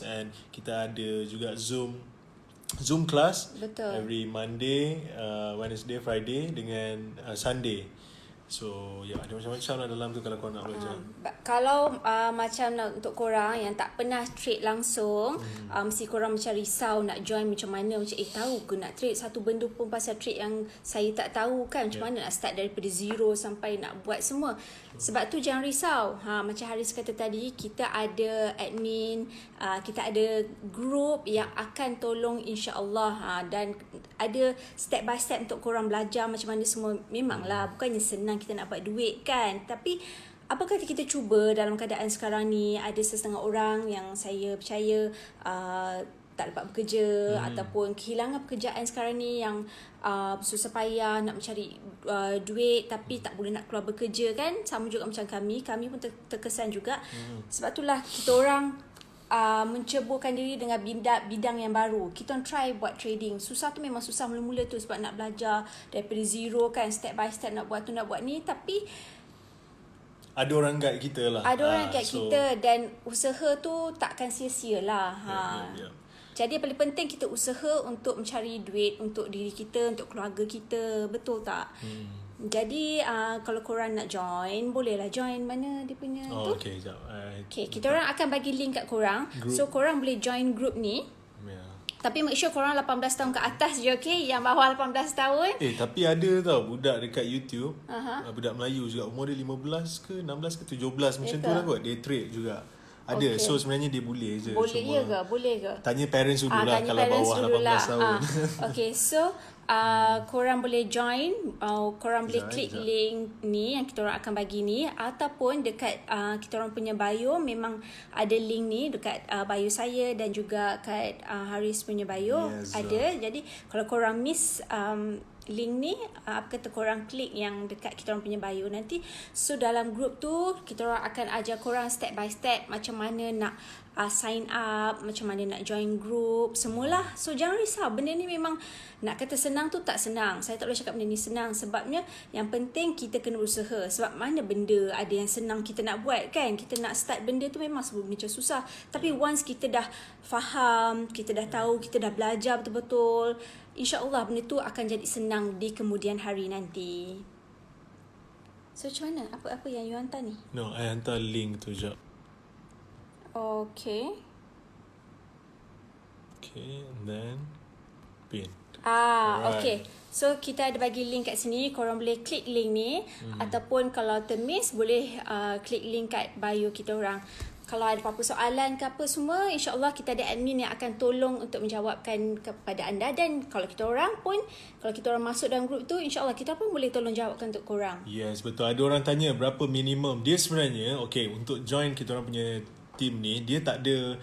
and kita ada juga Zoom class. Betul. Every Monday, Wednesday, Friday dengan Sunday. So ada macam-macam lah dalam tu kalau korang nak belajar. Kalau macam untuk korang yang tak pernah trade langsung, mesti korang macam risau nak join macam mana, macam tahu ke nak trade satu benda pun pasal trade yang saya tak tahu kan, macam mana nak start daripada zero sampai nak buat semua. Sebab tu jangan risau. Macam Haris kata tadi, kita ada admin, kita ada group yang akan tolong insya-Allah, dan ada step by step untuk korang belajar macam mana semua. Memanglah bukannya senang kita nak buat duit kan, tapi apa kata kita cuba dalam keadaan sekarang ni. Ada setengah orang yang saya percaya tak dapat bekerja ataupun kehilangan pekerjaan sekarang ni, yang susah payah nak mencari duit tapi tak boleh nak keluar bekerja kan. Sama juga macam kami pun terkesan juga. Sebab itulah kita orang menceburkan diri dengan bidang yang baru. Kita try buat trading. Susah tu memang susah mula-mula tu, sebab nak belajar daripada zero kan, step by step, nak buat tu nak buat ni. Tapi ada orang guide kita lah. Ada orang guide kita, dan usaha tu takkan sia-sia lah. Jadi yang paling penting kita usaha untuk mencari duit untuk diri kita, untuk keluarga kita. Betul tak? Jadi kalau korang nak join, bolehlah join. Mana dia punya tu? Okay, sekejap. Okay, kita orang akan bagi link kat korang. Group. So korang boleh join group ni. Tapi make sure korang 18 tahun ke atas je, okay? Yang bawah 18 tahun. Tapi ada tau budak dekat YouTube, budak Melayu juga, umur dia 15 ke 16 ke 17 macam tu lah kot. Dia trade juga. Ada. Okay. So sebenarnya dia boleh je. Boleh je ke? Boleh ke? Tanya parents dulu lah kalau bawah 18 tahun. Okay, so korang boleh join, korang boleh klik link ni yang kita orang akan bagi ni, ataupun dekat kita orang punya bio memang ada link ni dekat bio saya dan juga kat Haris punya bio. Ada. Jadi kalau korang miss link ni, apa kata korang klik yang dekat kita orang punya bio nanti. So dalam group tu kita orang akan ajar korang step by step macam mana nak sign up, macam mana nak join group, semualah. So jangan risau, benda ni memang nak kata senang tu tak senang. Saya tak boleh cakap benda ni senang, sebabnya yang penting kita kena usaha. Sebab mana benda ada yang senang kita nak buat kan. Kita nak start benda tu memang sebelum macam susah. Tapi once kita dah faham, kita dah tahu, kita dah belajar betul-betul, insya-Allah benda tu akan jadi senang di kemudian hari nanti. So macam mana? Apa yang you hantar ni? No, I hantar link tu je. Okay. Okay, and then pin. Okay. So kita ada bagi link kat sini. Korang boleh klik link ni, ataupun kalau termiss boleh klik link kat bio kita orang. Kalau ada apa-apa soalan ke apa semua, insya-Allah kita ada admin yang akan tolong untuk menjawabkan kepada anda. Dan kalau kita orang pun, kalau kita orang masuk dalam grup tu, insya-Allah kita pun boleh tolong jawabkan untuk korang. Yes, betul. Ada orang tanya berapa minimum. Dia sebenarnya, okay, untuk join kita orang punya team ni, dia tak ada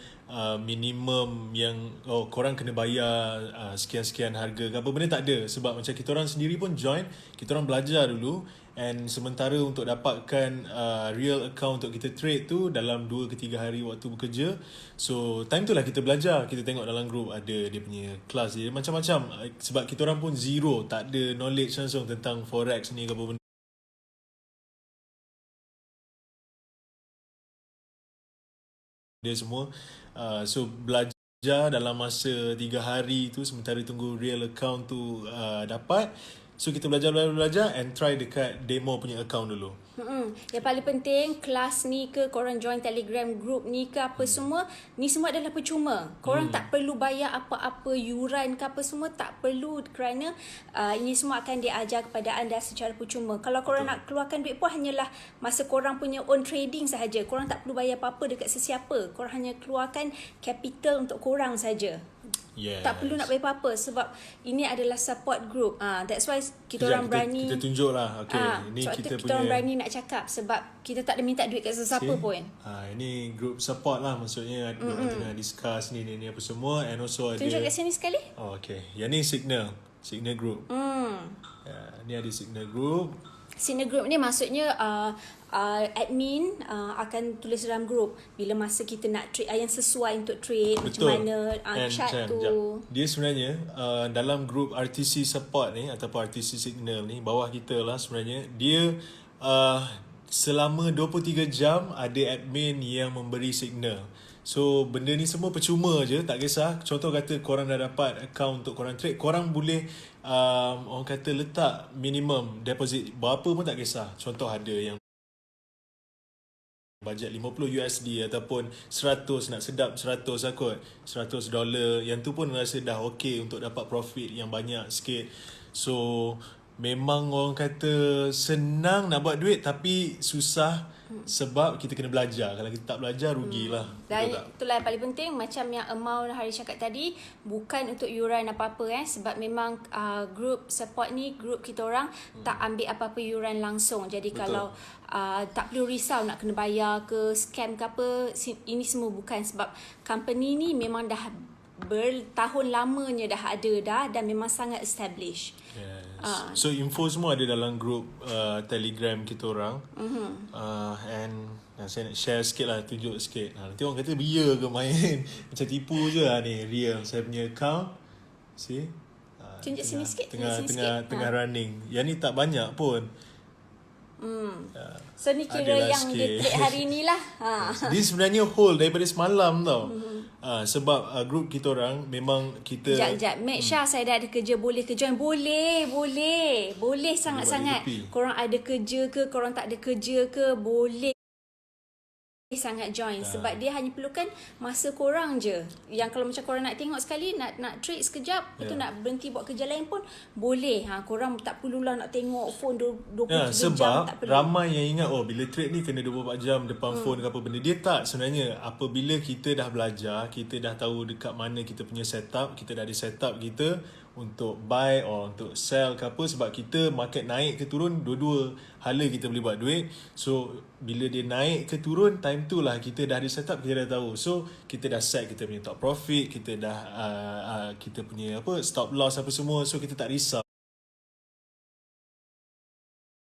minimum yang korang kena bayar sekian-sekian harga ke apa benda, tak ada. Sebab macam kita orang sendiri pun join, kita orang belajar dulu, and sementara untuk dapatkan real account untuk kita trade tu dalam 2 ke 3 hari waktu bekerja. So time tu lah kita belajar. Kita tengok dalam group ada dia punya kelas dia macam-macam. Sebab kita orang pun zero, tak ada knowledge langsung tentang forex ni ke apa benda dia semua. So belajar dalam masa 3 hari tu, sementara tunggu real account tu dapat. So kita belajar and try dekat demo punya account dulu. Yang paling penting, kelas ni ke, korang join Telegram group ni ke apa semua, ni semua adalah percuma. Korang tak perlu bayar apa-apa yuran ke apa semua, tak perlu, kerana ini semua akan diajar kepada anda secara percuma. Kalau korang nak keluarkan duit pun hanyalah masa korang punya own trading sahaja. Korang tak perlu bayar apa-apa dekat sesiapa. Korang hanya keluarkan capital untuk korang saja. Yes. Tak perlu nak bayar apa-apa, sebab ini adalah support group. That's why kita orang berani. Kita tunjuk lah. Okay, ini so kita kita punya. orang berani nak cakap, sebab kita tak ada minta duit kat sesiapa pun. Ini group support lah, maksudnya orang tengah discuss ni apa semua, and also ada. Tunjuk kat sini sekali. Okay. Yang ni Signal group. Ni ada Signal group. Signal group ni maksudnya admin akan tulis dalam group bila masa kita nak trade yang sesuai untuk trade. Betul. Macam mana chart tu. Dia sebenarnya dalam group RTC support ni ataupun RTC Signal ni, bawah kita lah sebenarnya, dia selama 23 jam ada admin yang memberi signal. So benda ni semua percuma je, tak kisah. Contoh kata korang dah dapat account untuk korang trade, korang boleh orang kata letak minimum deposit berapa pun tak kisah. Contoh ada yang bajet 50 USD ataupun 100, nak sedap 100 lah kot, $100, yang tu pun rasa dah okay untuk dapat profit yang banyak sikit. So memang orang kata senang nak buat duit tapi susah sebab kita kena belajar. Kalau kita tak belajar rugilah. Dan Betul tak? itulah yang paling penting, macam yang amount Haris cakap tadi, bukan untuk yuran apa-apa sebab memang group support ni, group kita orang tak ambil apa-apa yuran langsung. Jadi Betul. kalau tak perlu risau nak kena bayar ke scam ke apa, ini semua bukan, sebab company ni memang dah bertahun lamanya dah ada dah dan memang sangat established. Yes. So info semua ada dalam group Telegram kita orang. And saya nak share sikit lah, tunjuk sikit. Nanti orang kata real ke main macam tipu je lah ni. Real saya punya account. See? Tunjuk sini sikit, Tengah tunjuk sini sikit. tengah running. Yang ni tak banyak pun. So ni kira Adalah yang sikit. dia trade hari ni lah. Dia sebenarnya hold daripada semalam tau. Sebab group kita orang memang kita Sekejap. Make sure saya dah ada kerja, boleh ke join? Boleh sangat-sangat. Boleh, Korang ada kerja ke, korang tak ada kerja ke, boleh sangat join. Sebab dia hanya perlukan masa korang je. Yang kalau macam korang nak tengok sekali, nak trade sekejap, lepas tu nak berhenti buat kerja lain pun boleh. Korang tak perlulah nak tengok phone 23 jam, sebab tak perlu. ramai yang ingat bila trade ni kena 24 jam depan phone ke apa benda. Dia tak sebenarnya. Apabila kita dah belajar, kita dah tahu dekat mana kita punya setup, kita dah ada setup kita untuk buy or untuk sell ke apa, sebab kita market naik ke turun, dua-dua hala kita boleh buat duit. So bila dia naik ke turun, time tu lah kita dah ada setup, kita dah tahu. So kita dah set kita punya top profit, kita dah kita punya stop loss apa semua. So kita tak risau.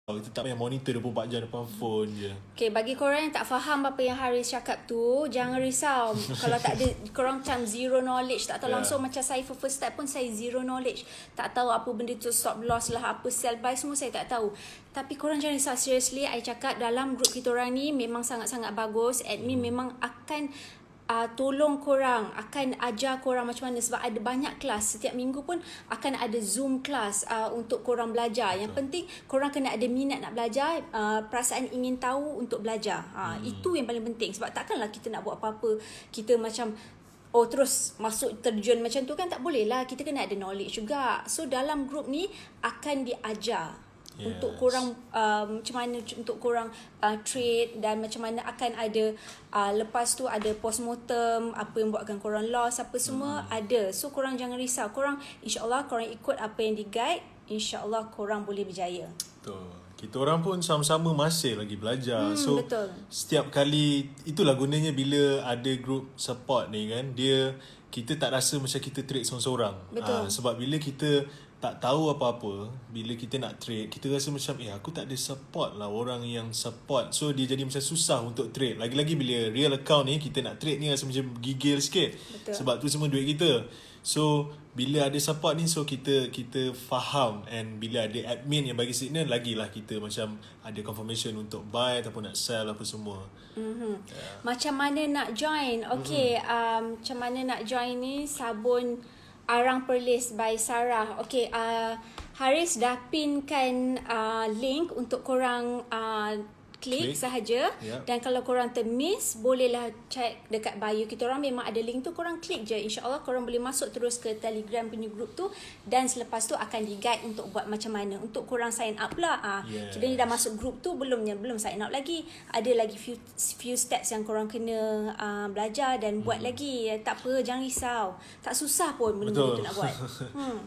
Kita tak payah monitor 24 jam depan phone je. Okay, bagi korang yang tak faham apa yang Haris cakap tu, jangan risau. Kalau tak ada, korang macam zero knowledge, tak tahu langsung, macam saya for first step pun saya zero knowledge. Tak tahu apa benda tu stop loss lah, apa sell buy, semua saya tak tahu. Tapi korang jangan risau, seriously, I cakap dalam group kita orang ni memang sangat-sangat bagus. Admin memang akan tolong korang, akan ajar korang macam mana, sebab ada banyak kelas. Setiap minggu pun akan ada Zoom kelas untuk korang belajar. Yang penting korang kena ada minat nak belajar, perasaan ingin tahu untuk belajar. Itu yang paling penting. Sebab takkanlah kita nak buat apa-apa kita macam terus masuk terjun macam tu kan, tak boleh lah. Kita kena ada knowledge juga. So dalam group ni akan diajar untuk korang macam mana untuk korang trade, dan macam mana akan ada lepas tu ada postmortem, apa yang buatkan korang loss, apa semua ada. So korang jangan risau, korang insyaAllah korang ikut apa yang di guide, insyaAllah korang boleh berjaya. Betul. Kita orang pun sama-sama masih lagi belajar. So betul. Setiap kali, itulah gunanya bila ada group support ni kan, kita tak rasa macam kita trade seorang-seorang. Betul. Sebab bila kita tak tahu apa-apa, bila kita nak trade, kita rasa macam aku tak ada support lah, orang yang support. So dia jadi macam susah untuk trade. Lagi-lagi bila real account ni kita nak trade ni rasa macam gigil sikit. Betul. Sebab tu semua duit kita. So bila ada support ni, so kita faham, and bila ada admin yang bagi signal, lagilah kita macam ada confirmation untuk buy ataupun nak sell apa semua. Macam mana nak join? Okay, macam mana nak join ni? Sabun Arang Perlis by Sarah. Okay, Haris dah pinkan link untuk korang klik sahaja. Dan kalau korang termiss, bolehlah check dekat bio kita orang, memang ada link tu, korang klik je. InsyaAllah korang boleh masuk terus ke Telegram punya group tu, dan selepas tu akan di-guide untuk buat macam mana. Untuk korang sign up lah. Kita ni dah masuk group tu, belum sign up lagi. Ada lagi few steps yang korang kena belajar dan buat lagi. Tak apa, jangan risau. Tak susah pun benda-benda tu nak buat.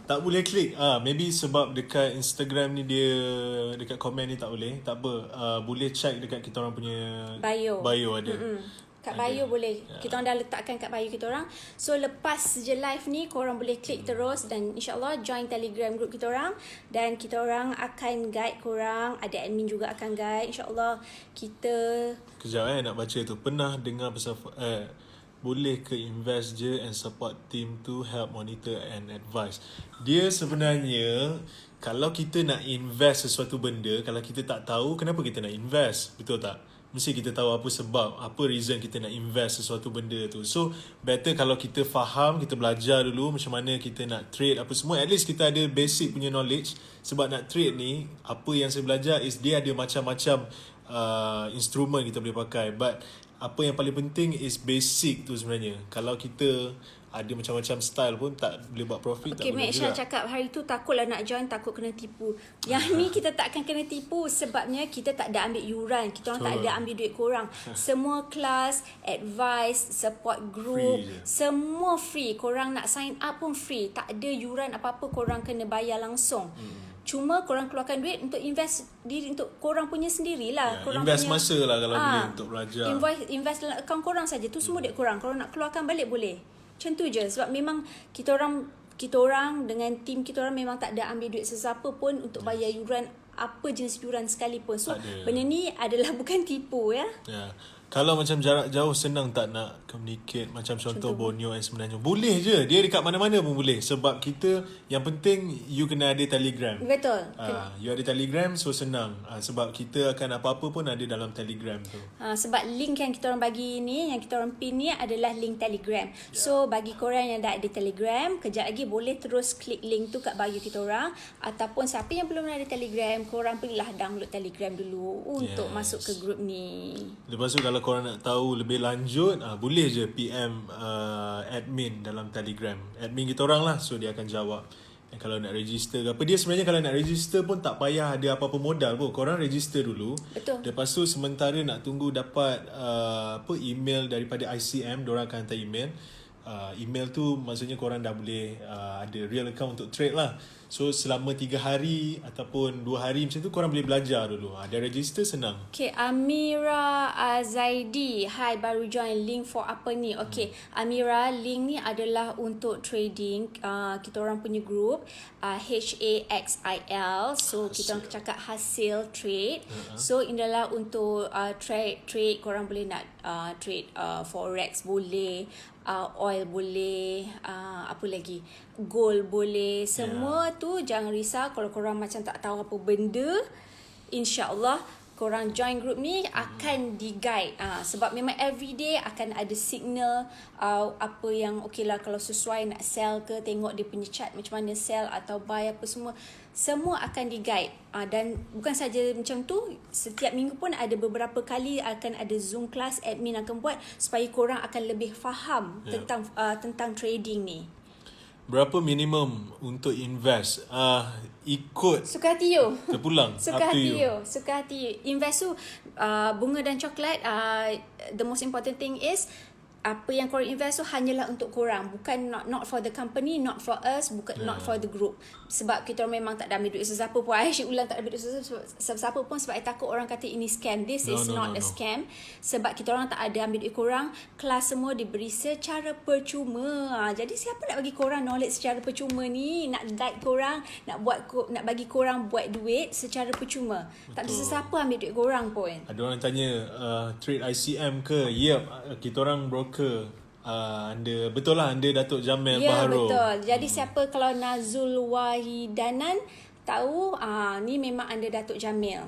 Tak boleh klik. Maybe sebab dekat Instagram ni dia, dekat komen ni tak boleh. Tak apa. Boleh check dekat kita orang punya bio ada. Kat bio boleh. Kita orang dah letakkan kat bio kita orang. So lepas je live ni, korang boleh klik terus, dan insyaAllah join Telegram group kita orang, dan kita orang akan guide korang. Ada admin juga akan guide. InsyaAllah kita Kejap nak baca tu. Pernah dengar pasal boleh ke invest je and support team to help monitor and advise. Dia sebenarnya, kalau kita nak invest sesuatu benda, kalau kita tak tahu, kenapa kita nak invest? Betul tak? mesti kita tahu apa sebab, apa reason kita nak invest sesuatu benda tu. So better kalau kita faham, kita belajar dulu macam mana kita nak trade apa semua, at least kita ada basic punya knowledge. Sebab nak trade ni, apa yang saya belajar is dia ada macam-macam instrument kita boleh pakai, but apa yang paling penting is basic tu sebenarnya. Kalau kita ada macam-macam style pun tak boleh buat profit. Okay, tak boleh Mek Syah juga. cakap hari tu takutlah nak join, takut kena tipu. Yang ni kita takkan kena tipu sebabnya kita tak ada ambil yuran. Kita orang tak ada ambil duit korang. Semua kelas, advice, support group, Free je. semua free. Korang nak sign up pun free. Tak ada yuran apa-apa korang kena bayar langsung. Cuma korang keluarkan duit untuk invest diri untuk korang punya sendirilah. Korang invest punya, masa lah kalau boleh untuk belajar. Invest dalam akaun korang saja. Tu semua duit korang. Korang nak keluarkan balik boleh. Macam tu je. Sebab memang kita orang dengan tim kita orang memang tak ada ambil duit sesiapa pun untuk bayar yuran, apa jenis yuran sekalipun. So benda ni adalah bukan tipu ya. Ya. Kalau macam jarak jauh senang tak nak communicate, macam contoh Borneo and sebenarnya boleh je, dia dekat mana-mana pun boleh. Sebab kita, yang penting you kena ada Telegram. Betul. You ada Telegram, so senang. Sebab kita akan apa-apa pun ada dalam Telegram tu. Sebab link yang kita orang bagi ni, yang kita orang pin ni adalah link Telegram. So bagi korang yang dah ada Telegram, kejap lagi boleh terus klik link tu kat bio kita orang. Ataupun siapa yang belum ada Telegram, korang pergilah download Telegram dulu untuk masuk ke grup ni. Lepas tu kalau korang nak tahu lebih lanjut, boleh je PM admin dalam Telegram. Admin kita orang lah, so dia akan jawab. Dan kalau nak register ke apa, dia sebenarnya kalau nak register pun tak payah ada apa-apa modal pun. Korang register dulu. Betul. Lepas tu sementara nak tunggu dapat email daripada ICM, diorang akan hantar email. Email tu maksudnya korang dah boleh ada real account untuk trade lah. So selama 3 hari ataupun 2 hari macam tu korang boleh belajar dulu. Dia register senang. Okay, Amira Azaidi. Hai, baru join. Link for apa ni? Okay, Amira, link ni adalah untuk trading. Kita orang punya group HAXIL. So kita orang cakap hasil trade. So ini adalah untuk trade. Korang boleh nak trade forex boleh, oil boleh, apa lagi, gold boleh. Semua tu jangan risau. Kalau korang macam tak tahu apa benda, InsyaAllah korang join group ni akan di-guide. Sebab memang everyday akan ada signal apa yang okey lah, kalau sesuai nak sell ke, tengok dia punya chart macam mana sell atau buy apa semua. Semua akan di-guide. Dan bukan saja macam tu, setiap minggu pun ada beberapa kali akan ada Zoom class admin akan buat supaya korang akan lebih faham tentang trading ni. Berapa minimum untuk invest? Ikut Suka hati you. terpulang. Suka Up to hati you. you. Suka hati you. Invest tu bunga dan coklat, the most important thing is apa yang korang invest tu hanyalah untuk korang, bukan not for the company, not for us, bukan not for the group. Sebab kita memang tak ada ambil duit sesiapa pun. Aisyah ulang tak ada ambil duit sesiapa pun sebab I takut orang kata ini scam. This is not a scam. Sebab kita orang tak ada ambil duit korang. Kelas semua diberi secara percuma. Jadi siapa nak bagi korang knowledge secara percuma ni, nak guide korang, nak bagi korang buat duit secara percuma. Betul. Tak ada sesiapa ambil duit korang pun. Ada orang tanya trade ICM ke? Yep, kita orang broker. Anda betul lah, anda Datuk Jamil Baharul. Ya, betul. Jadi siapa kalau Nazul Wahidanan tahu, ni memang anda Datuk Jamil.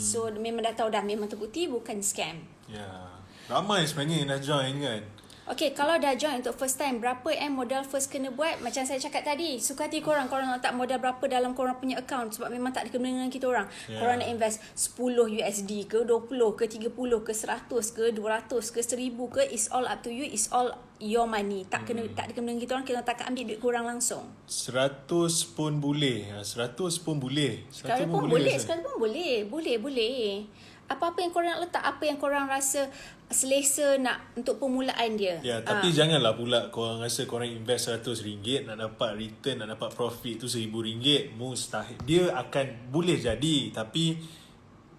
So memang dah tahu dah, memang terbukti bukan scam. Ya. Ramai sebenarnya yang dah join kan. Okay, kalau dah join untuk first time, berapa modal first kena buat? Macam saya cakap tadi, suka hati korang nak letak modal berapa dalam korang punya account. Sebab memang tak ada kena dengan kita orang. Korang nak invest 10 USD ke, 20 ke, 30 ke, 100 ke, 200 ke, 1000 ke, it's all up to you, it's all your money. Tak ada kena dengan kita orang, kita tak akan ambil duit korang langsung. 100 pun boleh. 100 pun boleh. Sekarang pun boleh. Sekarang pun boleh. Boleh. Apa-apa yang korang nak letak, apa yang korang rasa selesa nak untuk permulaan dia. Ya, tapi janganlah pula korang rasa korang invest RM100 nak dapat return, nak dapat profit tu RM1,000. Mustahil. Dia akan boleh jadi, tapi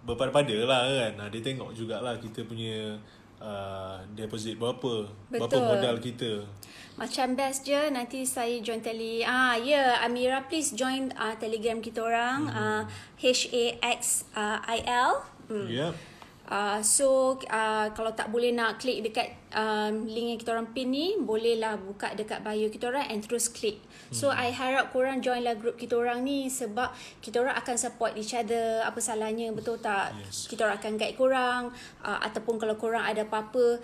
berpada-pada lah kan. Dia tengok jugalah kita punya deposit berapa. Betul. Berapa modal kita. Macam best je, nanti saya join Amira, please join Telegram kita orang, HAXIL. Yep. Kalau tak boleh nak klik dekat link yang kita orang pin ni, bolehlah buka dekat bio kita orang and terus klik. So I harap korang join lah group kita orang ni, sebab kita orang akan support each other. Apa salahnya, betul tak? Yes. Kita orang akan guide korang, ataupun kalau korang ada apa-apa,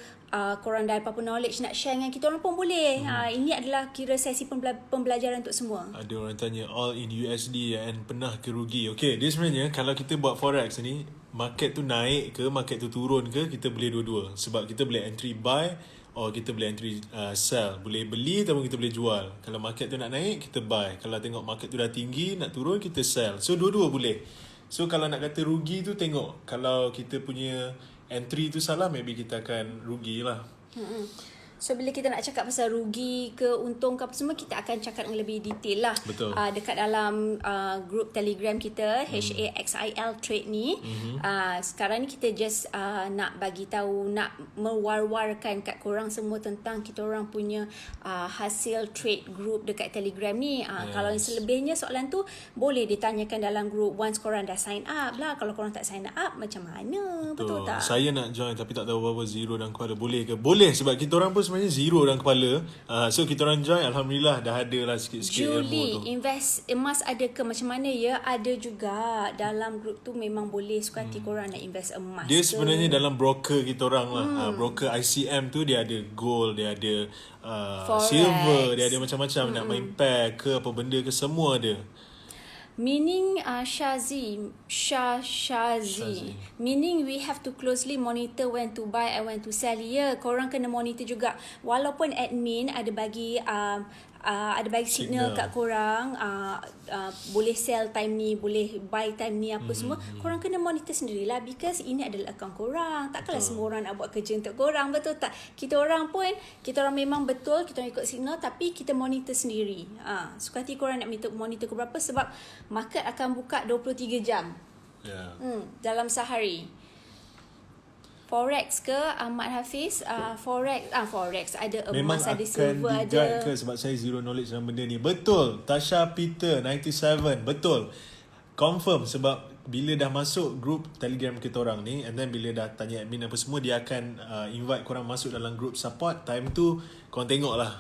korang dah apa-apa knowledge nak share dengan kita orang pun boleh. Ini adalah kira sesi pembelajaran untuk semua. Ada orang tanya all in USD and pernah ke rugi. Okay, dia sebenarnya kalau kita buat forex ni, market tu naik ke market tu turun ke, kita boleh dua-dua. Sebab kita boleh entry buy or kita boleh entry sell. Boleh beli ataupun kita boleh jual. Kalau market tu nak naik, kita buy. Kalau tengok market tu dah tinggi, nak turun, kita sell. So dua-dua boleh. So kalau nak kata rugi tu, tengok kalau kita punya entry tu salah, maybe kita akan rugi lah. So bila kita nak cakap pasal rugi ke untung ke apa semua, kita akan cakap dengan lebih detail lah. Betul. Dekat dalam group Telegram kita, HAXIL Trade ni. Sekarang ni kita just nak bagi tahu, nak mewar-warkan kat korang semua tentang kita orang punya hasil trade group dekat Telegram ni. Kalau yang selebihnya soalan tu boleh ditanyakan dalam group once korang dah sign up lah. Kalau korang tak sign up, macam mana? Betul tak? Saya nak join tapi tak tahu apa-apa, zero dalam kepala. Boleh ke? Boleh, sebab kita orang pun sebenarnya zero dalam kepala. So kita orang join, Alhamdulillah dah ada lah sikit-sikit ilmu tu. Julie, invest emas ada ke? Macam mana ya? Ada juga. Dalam grup tu memang boleh suka hati korang nak invest emas. Dia sebenarnya dalam broker kita orang lah. Broker ICM tu dia ada gold, dia ada silver, dia ada macam-macam. Nak main pair ke apa benda ke, semua ada. Meaning Shazi. Meaning we have to closely monitor when to buy and when to sell. Ya, korang kena monitor juga. Walaupun admin ada bagi signal kat korang, boleh sell time ni, boleh buy time ni, apa semua, korang kena monitor sendirilah, because ini adalah akaun korang. Takkanlah semua orang nak buat kerja untuk korang, betul tak? Kita orang memang betul, kita orang ikut signal, tapi kita monitor sendiri. Suka hati korang nak monitor ke berapa, sebab market akan buka 23 jam dalam sehari. Forex ke Ahmad Hafiz? Forex ada emas, ada silver, ada. Memang akan ke, sebab saya zero knowledge dalam benda ni. Betul. Tasha Peter 97, betul. Confirm, sebab bila dah masuk group Telegram kita orang ni, and then bila dah tanya admin apa semua, dia akan invite korang masuk dalam group support. Time tu korang tengok lah.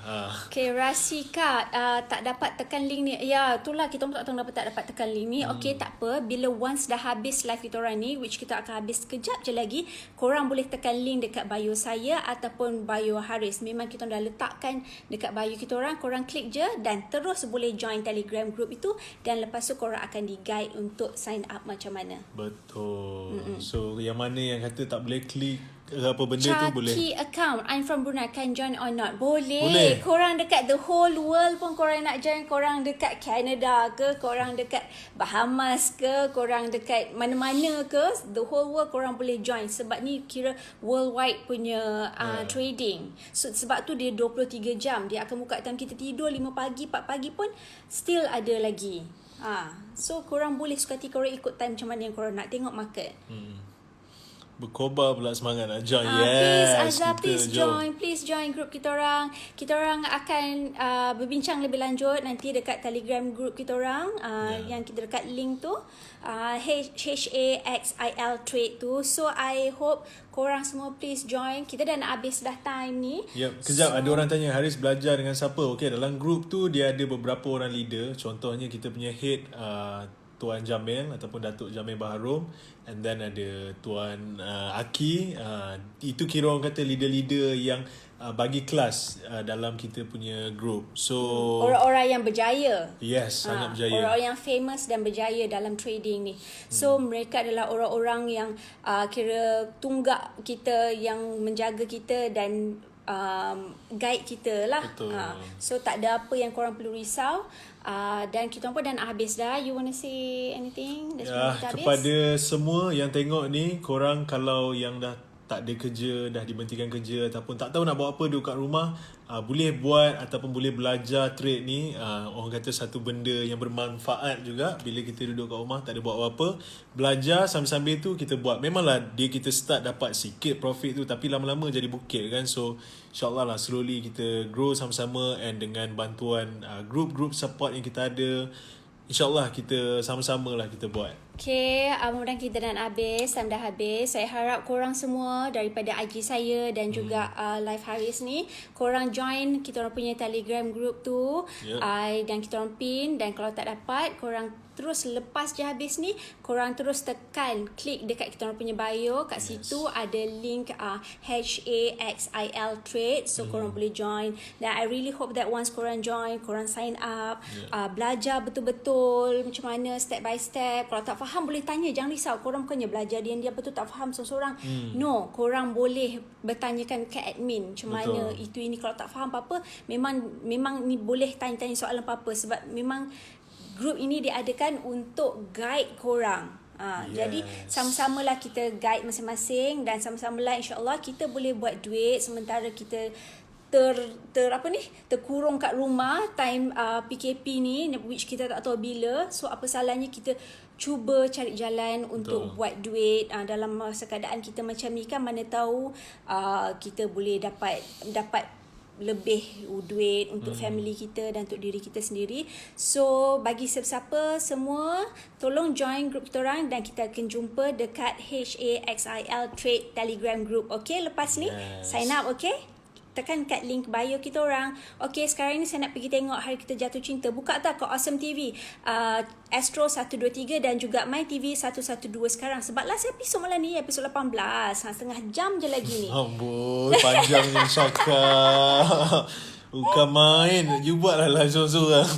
Okay, Rasika, tak dapat tekan link ni. Ya, itulah kita pun tak dapat tekan link ni. Okay, tak apa. Bila once dah habis live kita orang ni, which kita akan habis sekejap je lagi, korang boleh tekan link dekat bio saya ataupun bio Haris. Memang kita dah letakkan dekat bio kita orang. Korang klik je dan terus boleh join Telegram group itu, dan lepas tu korang akan di-guide untuk sign up macam mana. Betul. So yang mana yang kata tak boleh klik apa benda tu boleh. Chucky account, I'm from Brunei, can join or not? Boleh. Korang dekat the whole world pun korang nak join. Korang dekat Canada ke, korang dekat Bahamas ke, korang dekat mana-mana ke, the whole world korang boleh join. Sebab ni kira worldwide punya trading. So sebab tu dia 23 jam. Dia akan buka time kita tidur 5 pagi, 4 pagi pun still ada lagi. So korang boleh suka hati korang ikut time macam mana yang korang nak tengok market. Berkobar pula semangat nak join. Please Azza, please join group kita orang. Kita orang akan berbincang lebih lanjut nanti dekat Telegram group kita orang, yang kita dekat link tu, HAXIL Trade tu. So I hope korang semua please join. Kita dah nak habis dah time ni. Kejap, ada orang tanya Haris belajar dengan siapa? Okay, dalam group tu dia ada beberapa orang leader. Contohnya kita punya head Tuan Jamil ataupun Datuk Jamil Baharom, and then ada Tuan Aki. Itu kira orang kata leader-leader yang bagi kelas dalam kita punya group. So orang-orang yang berjaya. Yes, sangat berjaya. Orang-orang yang famous dan berjaya dalam trading ni. So mereka adalah orang-orang yang kira tunggak kita, yang menjaga kita dan guide kita lah. So tak ada apa yang korang perlu risau. Dan kita pun dah nak habis dah. You want to say anything? Kepada semua yang tengok ni, korang kalau yang dah tak ada kerja, dah diberhentikan kerja ataupun tak tahu nak buat apa duduk kat rumah, boleh buat ataupun boleh belajar trade ni. Orang kata satu benda yang bermanfaat juga. Bila kita duduk kat rumah tak ada buat apa-apa, belajar sambil-sambil tu kita buat. Memanglah dia kita start dapat sikit profit tu, tapi lama-lama jadi bukit kan. So insyaAllah lah slowly kita grow sama-sama, and dengan bantuan group support yang kita ada, InsyaAllah kita sama-sama lah kita buat. Okay, mudah-mudahan kita dah habis. Time dah habis. Saya harap korang semua daripada IG saya dan juga Live Haris ni, korang join kita orang punya Telegram group tu. Dan kita orang pin. Dan kalau tak dapat, korang terus lepas je habis ni, korang terus tekan, klik dekat kita orang punya bio. Kat situ ada link HAXIL Trade. So korang boleh join. Dan I really hope that once korang join, korang sign up, belajar betul-betul macam mana step by step. Kalau tak faham boleh tanya, jangan risau. Korang bukannya belajar diam-diam betul tak faham seorang-seorang. No, korang boleh bertanyakan ke admin macam mana itu ini. Kalau tak faham apa-apa, memang ni boleh tanya-tanya soalan apa-apa, sebab memang grup ini diadakan untuk guide korang. Jadi sama-samalah kita guide masing-masing, dan sama-samalah insya-Allah kita boleh buat duit sementara kita terkurung kat rumah time PKP ni, which kita tak tahu bila. So apa salahnya kita cuba cari jalan untuk buat duit dalam masa keadaan kita macam ni kan, mana tahu kita boleh dapat lebih duit untuk family kita dan untuk diri kita sendiri. So bagi siapa-siapa semua, tolong join group kita orang, dan kita akan jumpa dekat HAXIL Trade Telegram group. Okay, lepas ni sign up. Okay, tekan kat link bio kita orang. Okay, sekarang ni saya nak pergi tengok Hari Kita Jatuh Cinta. Buka tak kat Awesome TV, Astro 123 dan juga My TV 112 sekarang. Sebab last episode malam ni, episod 18, setengah jam je lagi ni. Amboi, panjangnya cakap. Bukan main. You buatlah live seorang-seorang.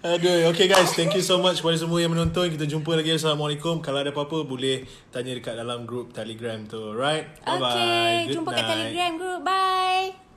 Aduh. Okay guys, thank you so much kepada semua yang menonton. Kita jumpa lagi. Assalamualaikum. Kalau ada apa-apa boleh tanya dekat dalam grup Telegram tu. Alright, bye-bye. Okay, Good jumpa night. kat Telegram group. Bye.